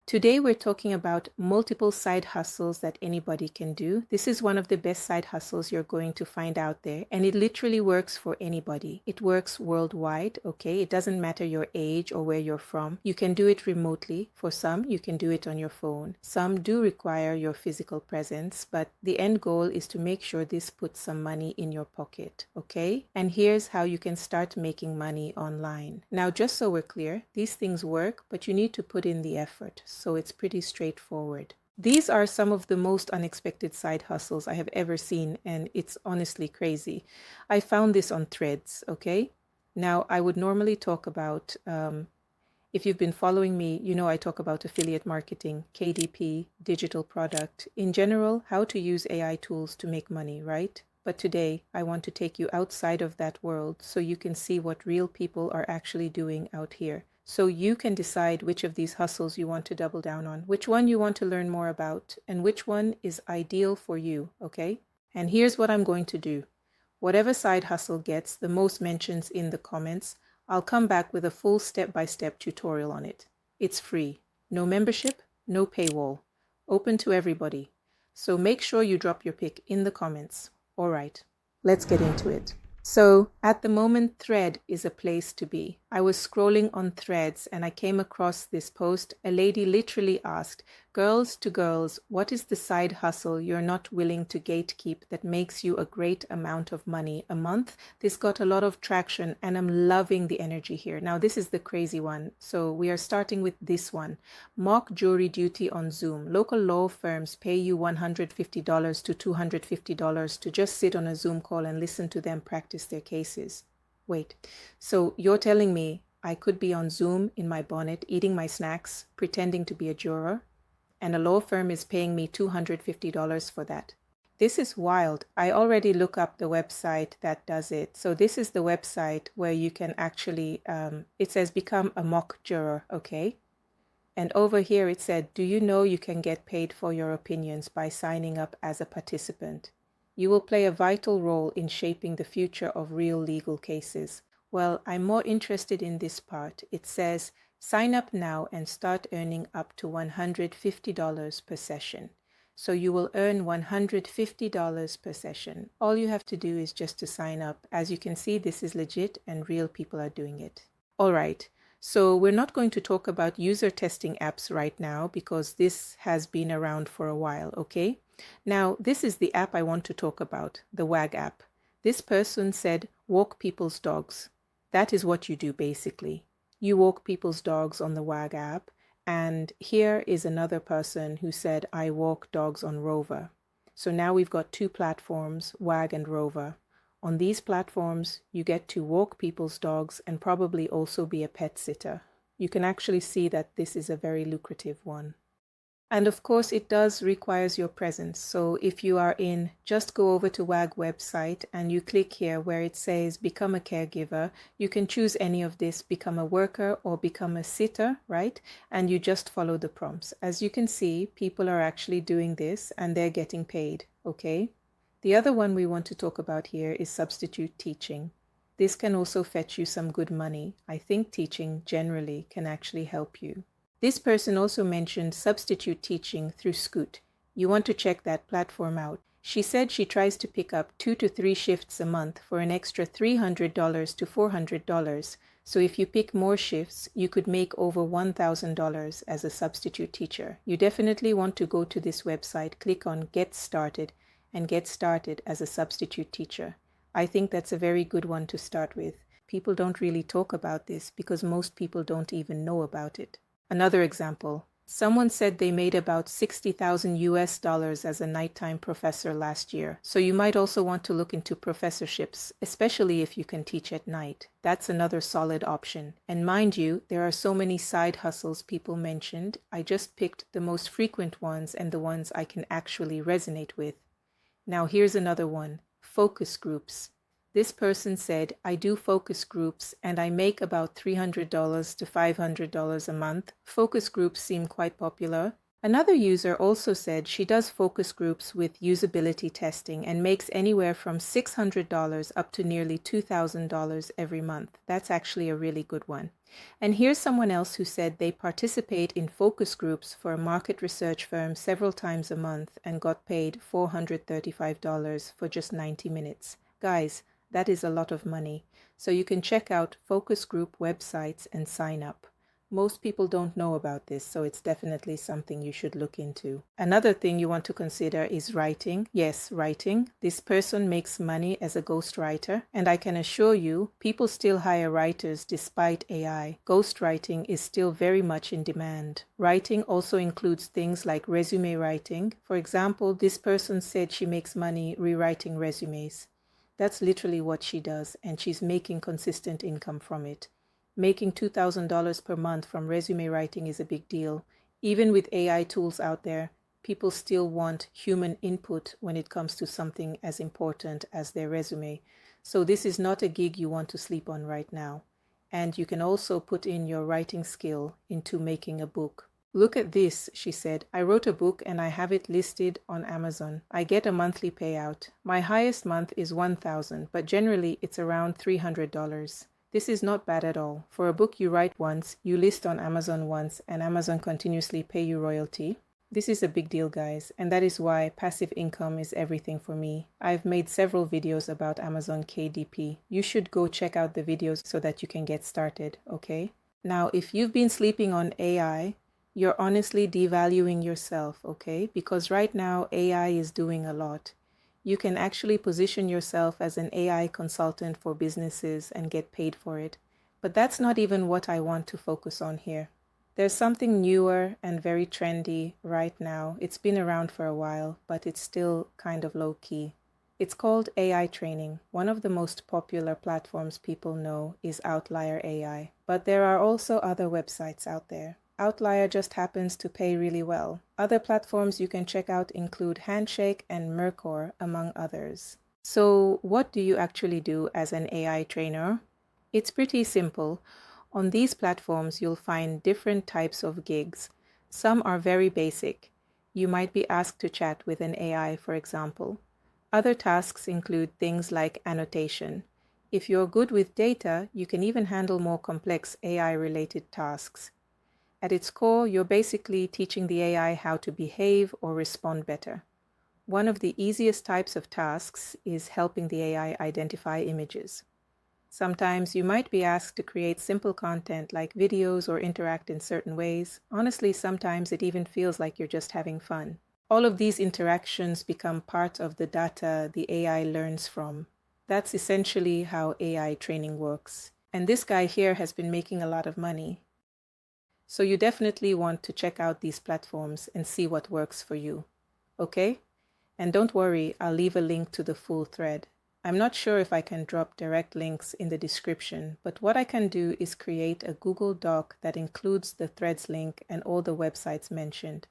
Today we're talking about multiple side hustles that anybody can do. This is one of the best side hustles you're going to find out there, and it literally works for anybody. It works worldwide, okay? It doesn't matter your age or where you're from. You can do it remotely. For some, you can do it on your phone. Some do require your physical presence, but the end goal is to make sure this puts some money in your pocket, okay? And here's how you can start making money online. Now, just so we're clear, these things work, but you need to put in the effort. So it's pretty straightforward. These are some of the most unexpected side hustles I have ever seen, and it's honestly crazy. I found this on Threads, okay? Now, I would normally talk about, if you've been following me, you know I talk about affiliate marketing, KDP, digital product, in general, how to use AI tools to make money, right? But today, I want to take you outside of that world so you can see what real people are actually doing out here. So you can decide which of these hustles you want to double down on, which one you want to learn more about, and which one is ideal for you, okay? And here's what I'm going to do. Whatever side hustle gets the most mentions in the comments, I'll come back with a full step-by-step tutorial on it. It's free. No membership, no paywall. Open to everybody. So make sure you drop your pick in the comments. All right, let's get into it. So at the moment, Thread is a place to be. I was scrolling on Threads and I came across this post. A lady literally asked, "Girls to girls, what is the side hustle you're not willing to gatekeep that makes you a great amount of money a month?" This got a lot of traction and I'm loving the energy here. Now this is the crazy one. So we are starting with this one. Mock jury duty on Zoom. Local law firms pay you $150 to $250 to just sit on a Zoom call and listen to them practice their cases. Wait, so you're telling me I could be on Zoom in my bonnet eating my snacks, pretending to be a juror, and a law firm is paying me $250 for that? This is wild. I already look up the website that does it. So this is the website where you can actually, it says become a mock juror, okay? And over here it said, do you know you can get paid for your opinions by signing up as a participant? You will play a vital role in shaping the future of real legal cases. Well, I'm more interested in this part. It says, sign up now and start earning up to $150 per session. So you will earn $150 per session. All you have to do is just to sign up. As you can see, this is legit and real people are doing it. All right. So we're not going to talk about user testing apps right now because this has been around for a while, okay? Now, this is the app I want to talk about, the WAG app. This person said, walk people's dogs. That is what you do basically. You walk people's dogs on the WAG app. And here is another person who said, I walk dogs on Rover. So now we've got two platforms, WAG and Rover. On these platforms, you get to walk people's dogs and probably also be a pet sitter. You can actually see that this is a very lucrative one. And of course, it does requires your presence. So if you are in, just go over to WAG website and you click here where it says become a caregiver. You can choose any of this, become a worker or become a sitter, right? And you just follow the prompts. As you can see, people are actually doing this and they're getting paid, okay? The other one we want to talk about here is substitute teaching. This can also fetch you some good money. I think teaching generally can actually help you. This person also mentioned substitute teaching through Scoot. You want to check that platform out. She said she tries to pick up 2 to 3 shifts a month for an extra $300 to $400. So if you pick more shifts, you could make over $1,000 as a substitute teacher. You definitely want to go to this website, click on Get Started, and get started as a substitute teacher. I think that's a very good one to start with. People don't really talk about this because most people don't even know about it. Another example, someone said they made about $60,000 as a nighttime professor last year. So you might also want to look into professorships, especially if you can teach at night. That's another solid option. And mind you, there are so many side hustles people mentioned. I just picked the most frequent ones and the ones I can actually resonate with. Now here's another one, focus groups. This person said, I do focus groups and I make about $300 to $500 a month. Focus groups seem quite popular. Another user also said she does focus groups with usability testing and makes anywhere from $600 up to nearly $2,000 every month. That's actually a really good one. And here's someone else who said they participate in focus groups for a market research firm several times a month and got paid $435 for just 90 minutes. Guys, that is a lot of money. So you can check out focus group websites and sign up. Most people don't know about this, so it's definitely something you should look into. Another thing you want to consider is writing. Yes, writing. This person makes money as a ghostwriter, and I can assure you, people still hire writers despite AI. Ghostwriting is still very much in demand. Writing also includes things like resume writing. For example, this person said she makes money rewriting resumes. That's literally what she does, and she's making consistent income from it. Making $2,000 per month from resume writing is a big deal. Even with AI tools out there, people still want human input when it comes to something as important as their resume. So this is not a gig you want to sleep on right now. And you can also put in your writing skill into making a book. Look at this, she said. I wrote a book and I have it listed on Amazon. I get a monthly payout. My highest month is $1,000, but generally it's around $300. This is not bad at all. For a book you write once, you list on Amazon once, and Amazon continuously pay you royalty. This is a big deal, guys, and that is why passive income is everything for me. I've made several videos about Amazon KDP. You should go check out the videos so that you can get started, okay? Now, if you've been sleeping on AI, you're honestly devaluing yourself, okay? Because right now, AI is doing a lot. You can actually position yourself as an AI consultant for businesses and get paid for it. But that's not even what I want to focus on here. There's something newer and very trendy right now. It's been around for a while, but it's still kind of low-key. It's called AI training. One of the most popular platforms people know is Outlier AI. But there are also other websites out there. Outlier just happens to pay really well. Other platforms you can check out include Handshake and Mercor, among others. So what do you actually do as an AI trainer? It's pretty simple. On these platforms, you'll find different types of gigs. Some are very basic. You might be asked to chat with an AI, for example. Other tasks include things like annotation. If you're good with data, you can even handle more complex AI-related tasks. At its core, you're basically teaching the AI how to behave or respond better. One of the easiest types of tasks is helping the AI identify images. Sometimes you might be asked to create simple content like videos or interact in certain ways. Honestly, sometimes it even feels like you're just having fun. All of these interactions become part of the data the AI learns from. That's essentially how AI training works. And this guy here has been making a lot of money. So you definitely want to check out these platforms and see what works for you. Okay? And don't worry, I'll leave a link to the full thread. I'm not sure if I can drop direct links in the description, but what I can do is create a Google Doc that includes the threads link and all the websites mentioned.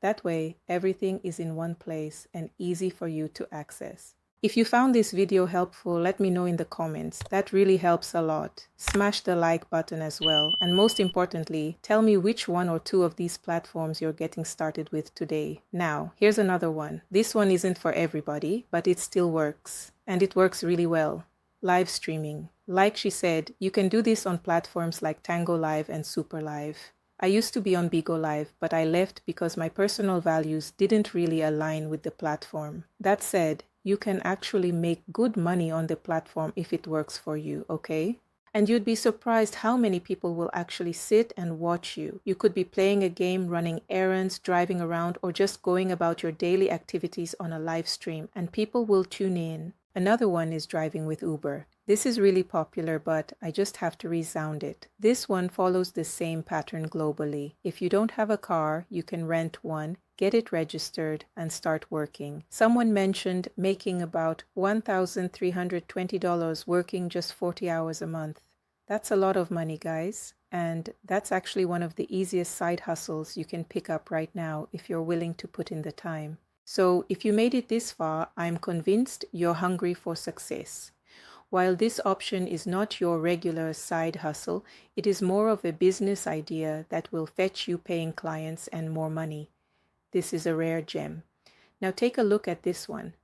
That way, everything is in one place and easy for you to access. If you found this video helpful, let me know in the comments. That really helps a lot. Smash the like button as well. And most importantly, tell me which one or two of these platforms you're getting started with today. Now, here's another one. This one isn't for everybody, but it still works. And it works really well. Live streaming. Like she said, you can do this on platforms like Tango Live and Super Live. I used to be on Bigo Live, but I left because my personal values didn't really align with the platform. That said, you can actually make good money on the platform if it works for you, okay? And you'd be surprised how many people will actually sit and watch you. You could be playing a game, running errands, driving around, or just going about your daily activities on a live stream, and people will tune in. Another one is driving with Uber. This is really popular, but I just have to resound it. This one follows the same pattern globally. If you don't have a car, you can rent one, get it registered, and start working. Someone mentioned making about $1,320 working just 40 hours a month. That's a lot of money, guys. And that's actually one of the easiest side hustles you can pick up right now if you're willing to put in the time. So if you made it this far, I'm convinced you're hungry for success. While this option is not your regular side hustle, it is more of a business idea that will fetch you paying clients and more money. This is a rare gem. Now take a look at this one.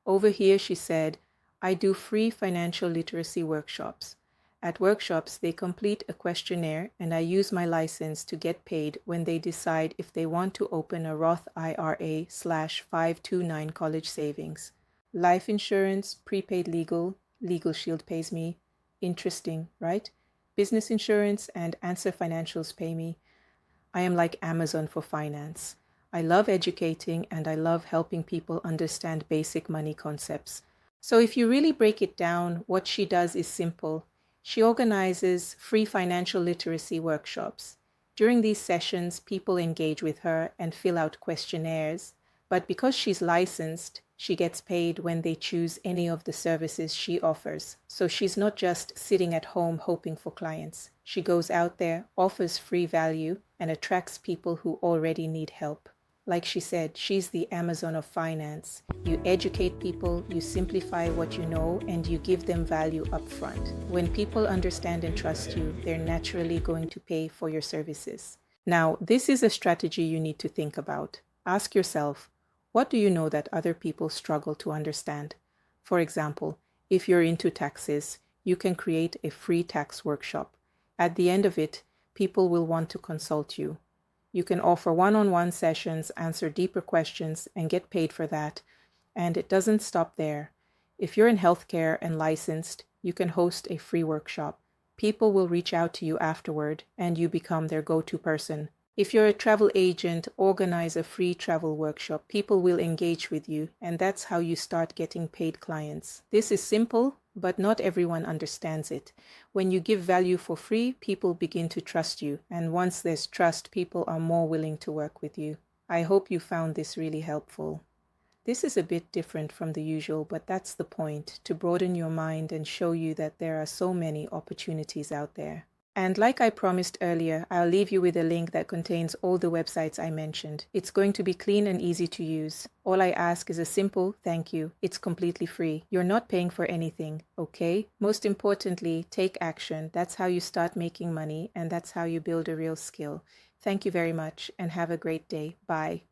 Over here she said, I do free financial literacy workshops. At workshops, they complete a questionnaire and I use my license to get paid when they decide if they want to open a Roth IRA/529 college savings. Life insurance, prepaid Legal Shield pays me. Interesting, right? Business insurance and Answer Financials pay me. I am like Amazon for finance. I love educating and I love helping people understand basic money concepts. So if you really break it down, what she does is simple. She organizes free financial literacy workshops. During these sessions, people engage with her and fill out questionnaires. But because she's licensed, she gets paid when they choose any of the services she offers. So she's not just sitting at home hoping for clients. She goes out there, offers free value, and attracts people who already need help. Like she said, she's the Amazon of finance. You educate people, you simplify what you know, and you give them value up front. When people understand and trust you, they're naturally going to pay for your services. Now, this is a strategy you need to think about. Ask yourself, what do you know that other people struggle to understand? For example, if you're into taxes, you can create a free tax workshop. At the end of it, people will want to consult you. You can offer one-on-one sessions, answer deeper questions, and get paid for that. And it doesn't stop there. If you're in healthcare and licensed, you can host a free workshop. People will reach out to you afterward, and you become their go-to person. If you're a travel agent, organize a free travel workshop. People will engage with you, and that's how you start getting paid clients. This is simple, but not everyone understands it. When you give value for free, people begin to trust you. And once there's trust, people are more willing to work with you. I hope you found this really helpful. This is a bit different from the usual, but that's the point, to broaden your mind and show you that there are so many opportunities out there. And like I promised earlier, I'll leave you with a link that contains all the websites I mentioned. It's going to be clean and easy to use. All I ask is a simple thank you. It's completely free. You're not paying for anything, okay? Most importantly, take action. That's how you start making money, and that's how you build a real skill. Thank you very much, and have a great day. Bye.